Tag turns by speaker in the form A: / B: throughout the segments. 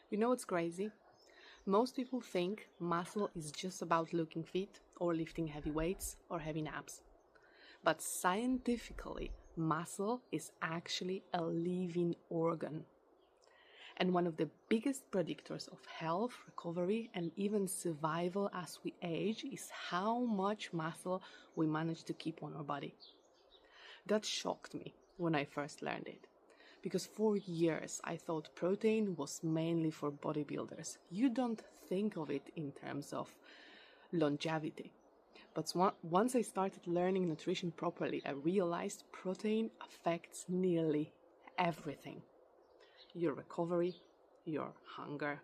A: You know what's crazy? Most people think muscle is just about looking fit or lifting heavy weights or having abs. But scientifically, muscle is actually a living organ. And one of the biggest predictors of health, recovery, and even survival as we age is how much muscle we manage to keep on our body. That shocked me when I first learned it. Because for years I thought protein was mainly for bodybuilders. You don't think of it in terms of longevity. But once I started learning nutrition properly, I realized protein affects nearly everything. Your recovery, your hunger,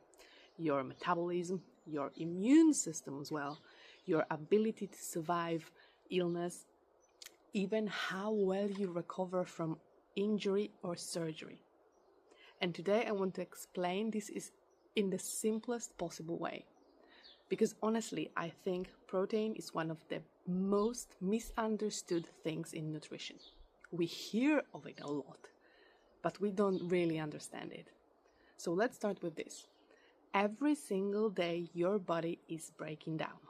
A: your metabolism, your immune system as well, your ability to survive illness, even how well you recover from injury or surgery. And today I want to explain this is in the simplest possible way. Because honestly, I think protein is one of the most misunderstood things in nutrition. We hear of it a lot, but we don't really understand it. So let's start with this. Every single day your body is breaking down.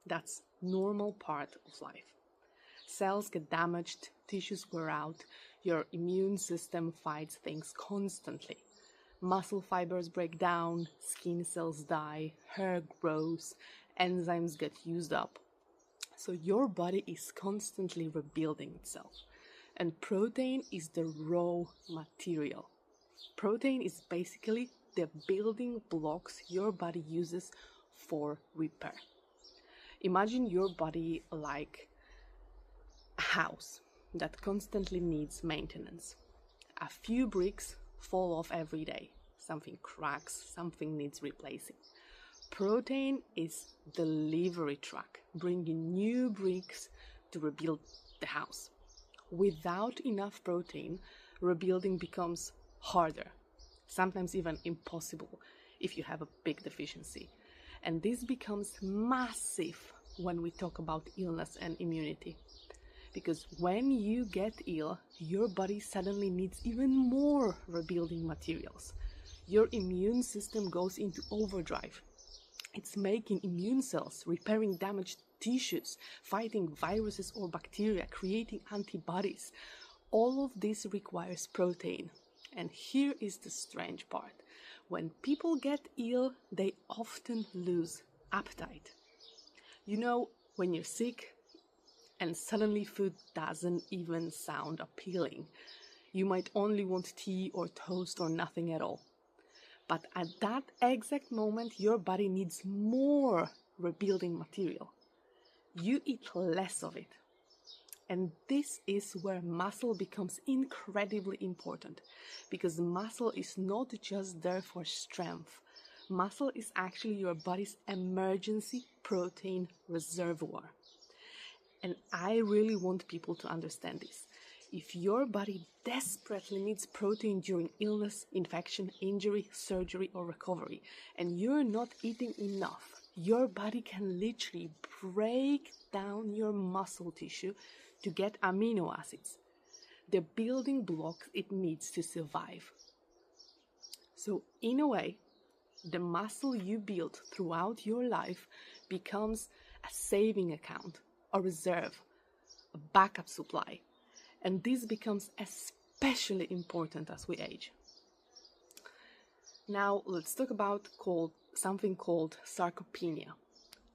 A: That's normal part of life. Cells get damaged, tissues wear out, your immune system fights things constantly. Muscle fibers break down, skin cells die, hair grows, enzymes get used up. So your body is constantly rebuilding itself. And protein is the raw material. Protein is basically the building blocks your body uses for repair. Imagine your body like a house that constantly needs maintenance. A few bricks fall off every day. Something cracks, something needs replacing. Protein is the delivery truck, bringing new bricks to rebuild the house. Without enough protein, rebuilding becomes harder, sometimes even impossible if you have a big deficiency. And this becomes massive when we talk about illness and immunity. Because when you get ill, your body suddenly needs even more rebuilding materials. Your immune system goes into overdrive. It's making immune cells, repairing damaged tissues, fighting viruses or bacteria, creating antibodies. All of this requires protein. And here is the strange part. When people get ill, they often lose appetite. You know, when you're sick, and suddenly food doesn't even sound appealing. You might only want tea or toast or nothing at all. But at that exact moment, your body needs more rebuilding material. You eat less of it. And this is where muscle becomes incredibly important, because muscle is not just there for strength. Muscle is actually your body's emergency protein reservoir. And I really want people to understand this. If your body desperately needs protein during illness, infection, injury, surgery, or recovery, and you're not eating enough, your body can literally break down your muscle tissue to get amino acids, the building blocks it needs to survive. So in a way, the muscle you build throughout your life becomes a saving account, a reserve, a backup supply. And this becomes especially important as we age. Now let's talk about something called sarcopenia.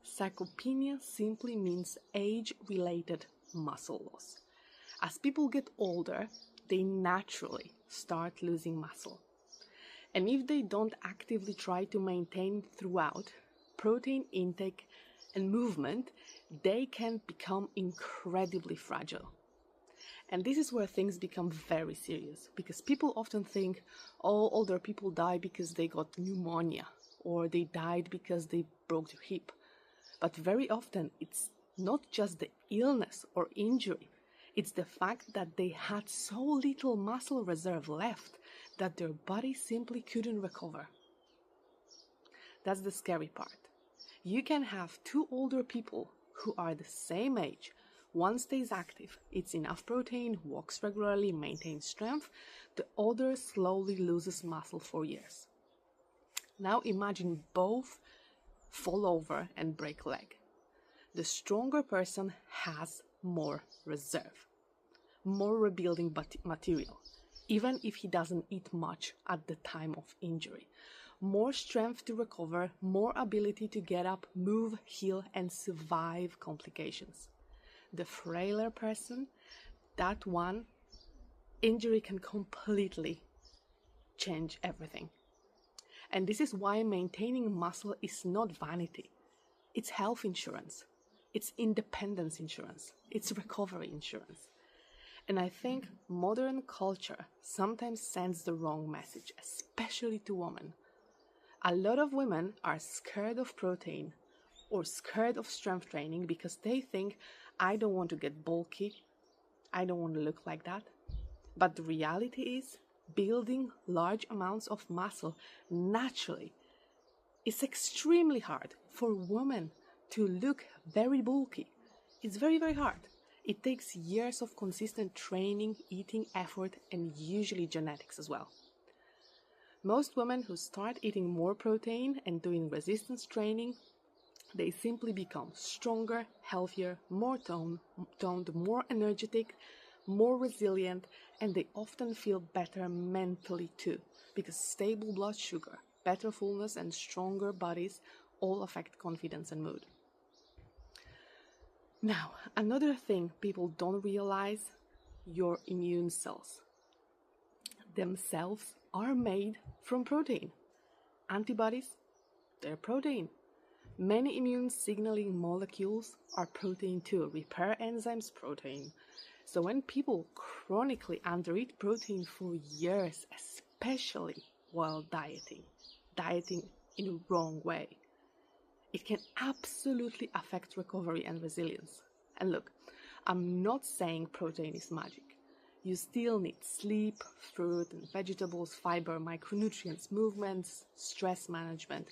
A: Sarcopenia simply means age-related muscle loss. As people get older, they naturally start losing muscle. And if they don't actively try to maintain throughout protein intake and movement, they can become incredibly fragile. And this is where things become very serious, because people often think, oh, older people die because they got pneumonia, or they died because they broke their hip. But very often it's not just the illness or injury, it's the fact that they had so little muscle reserve left that their body simply couldn't recover. That's the scary part. You can have two older people who are the same age. One stays active, eats enough protein, walks regularly, maintains strength. The other slowly loses muscle for years. Now imagine both fall over and break leg. The stronger person has more reserve, more rebuilding material, even if he doesn't eat much at the time of injury. More strength to recover, more ability to get up, move, heal, and survive complications. The frailer person, that one, injury can completely change everything. And this is why maintaining muscle is not vanity. It's health insurance. It's independence insurance. It's recovery insurance. And I think modern culture sometimes sends the wrong message, especially to women. A lot of women are scared of protein or scared of strength training because they think, I don't want to get bulky, I don't want to look like that. But the reality is, building large amounts of muscle naturally is extremely hard for women to look very bulky. It's very, very hard. It takes years of consistent training, eating, effort, and usually genetics as well. Most women who start eating more protein and doing resistance training, they simply become stronger, healthier, more toned, more energetic, more resilient, and they often feel better mentally too, because stable blood sugar, better fullness, and stronger bodies all affect confidence and mood. Now, another thing people don't realize, your immune cells themselves are made from protein. Antibodies, they're protein. Many immune signaling molecules are protein too. Repair enzymes, protein. So when people chronically undereat protein for years, especially while dieting in a wrong way, it can absolutely affect recovery and resilience. And look, I'm not saying protein is magic. You still need sleep, fruit and vegetables, fiber, micronutrients, movements, stress management.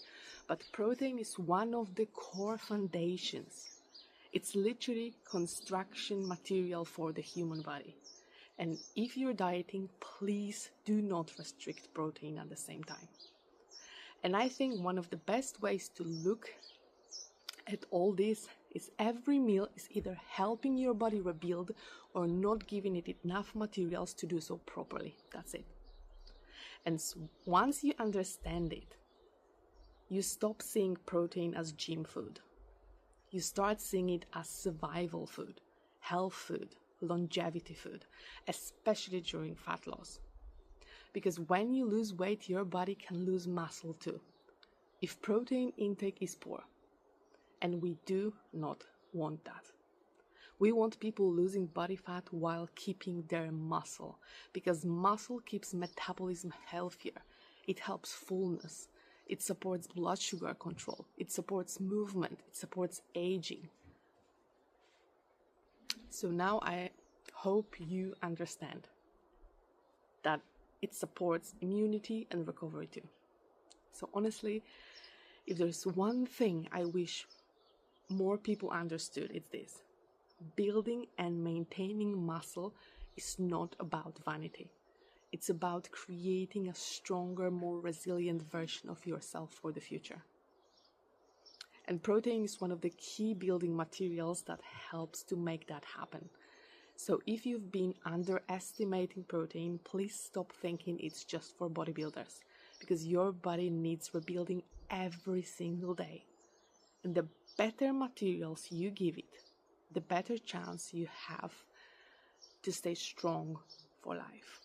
A: But protein is one of the core foundations. It's literally construction material for the human body. And if you're dieting, please do not restrict protein at the same time. And I think one of the best ways to look at all this is every meal is either helping your body rebuild or not giving it enough materials to do so properly. That's it. And once you understand it, you stop seeing protein as gym food. You start seeing it as survival food, health food, longevity food, especially during fat loss. Because when you lose weight, your body can lose muscle too, if protein intake is poor. And we do not want that. We want people losing body fat while keeping their muscle, because muscle keeps metabolism healthier. It helps fullness. It supports blood sugar control. It supports movement. It supports aging. So now I hope you understand that it supports immunity and recovery too. So honestly, if there's one thing I wish more people understood, it's this. Building and maintaining muscle is not about vanity. It's about creating a stronger, more resilient version of yourself for the future. And protein is one of the key building materials that helps to make that happen. So if you've been underestimating protein, please stop thinking it's just for bodybuilders, because your body needs rebuilding every single day. And the better materials you give it, the better chance you have to stay strong for life.